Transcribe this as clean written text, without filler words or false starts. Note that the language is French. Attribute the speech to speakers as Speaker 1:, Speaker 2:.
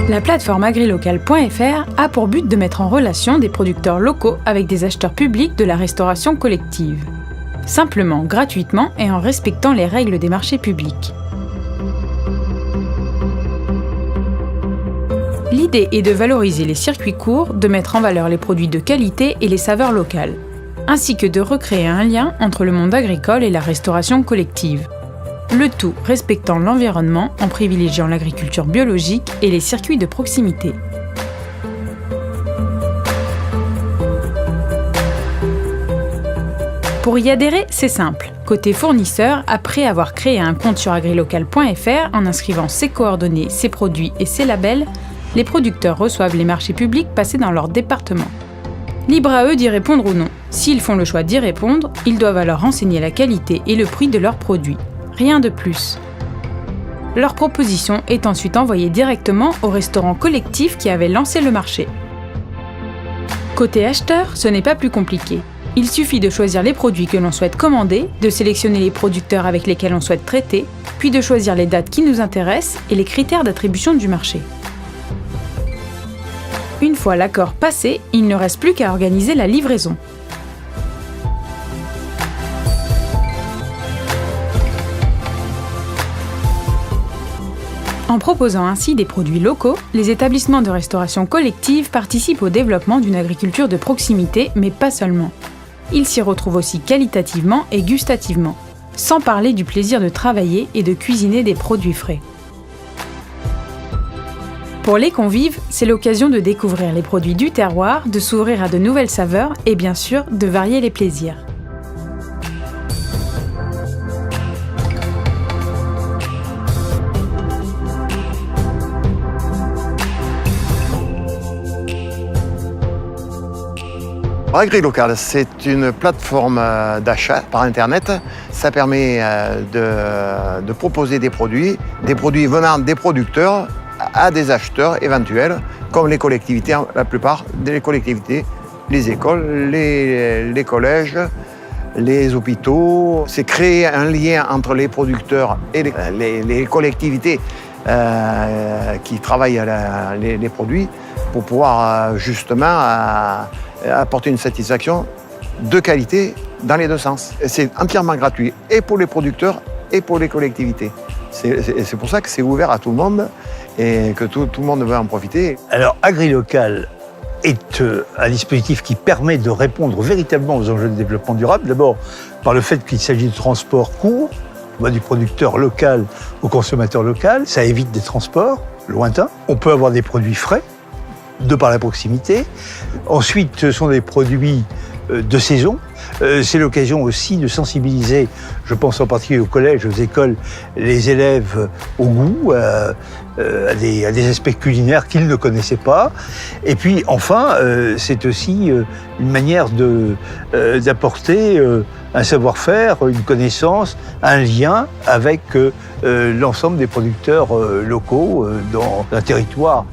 Speaker 1: La plateforme agrilocal.fr a pour but de mettre en relation des producteurs locaux avec des acheteurs publics de la restauration collective. Simplement, gratuitement et en respectant les règles des marchés publics. L'idée est de valoriser les circuits courts, de mettre en valeur les produits de qualité et les saveurs locales, ainsi que de recréer un lien entre le monde agricole et la restauration collective. Le tout respectant l'environnement en privilégiant l'agriculture biologique et les circuits de proximité. Pour y adhérer, c'est simple. Côté fournisseur, après avoir créé un compte sur agrilocal.fr en inscrivant ses coordonnées, ses produits et ses labels, les producteurs reçoivent les marchés publics passés dans leur département. Libre à eux d'y répondre ou non. S'ils font le choix d'y répondre, ils doivent alors renseigner la qualité et le prix de leurs produits. Rien de plus. Leur proposition est ensuite envoyée directement au restaurant collectif qui avait lancé le marché. Côté acheteur, ce n'est pas plus compliqué. Il suffit de choisir les produits que l'on souhaite commander, de sélectionner les producteurs avec lesquels on souhaite traiter, puis de choisir les dates qui nous intéressent et les critères d'attribution du marché. Une fois l'accord passé, il ne reste plus qu'à organiser la livraison. En proposant ainsi des produits locaux, les établissements de restauration collective participent au développement d'une agriculture de proximité, mais pas seulement. Ils s'y retrouvent aussi qualitativement et gustativement, sans parler du plaisir de travailler et de cuisiner des produits frais. Pour les convives, c'est l'occasion de découvrir les produits du terroir, de s'ouvrir à de nouvelles saveurs et bien sûr de varier les plaisirs.
Speaker 2: Agrilocal, c'est une plateforme d'achat par Internet. Ça permet de proposer des produits venant des producteurs à des acheteurs éventuels, comme les collectivités, la plupart des collectivités, les écoles, les collèges, les hôpitaux. C'est créer un lien entre les producteurs et les collectivités qui travaillent les produits pour pouvoir justement apporter une satisfaction de qualité dans les deux sens. C'est entièrement gratuit, et pour les producteurs et pour les collectivités. C'est pour ça que c'est ouvert à tout le monde et que tout le monde veut en profiter.
Speaker 3: Alors, Agrilocal est un dispositif qui permet de répondre véritablement aux enjeux de développement durable. D'abord, par le fait qu'il s'agit de transports courts, du producteur local au consommateur local. Ça évite des transports lointains. On peut avoir des produits frais, de par la proximité. Ensuite, ce sont des produits de saison. C'est l'occasion aussi de sensibiliser, je pense en particulier aux collèges, aux écoles, les élèves au goût, à des aspects culinaires qu'ils ne connaissaient pas. Et puis enfin, c'est aussi une manière d'apporter un savoir-faire, une connaissance, un lien avec l'ensemble des producteurs locaux dans un territoire.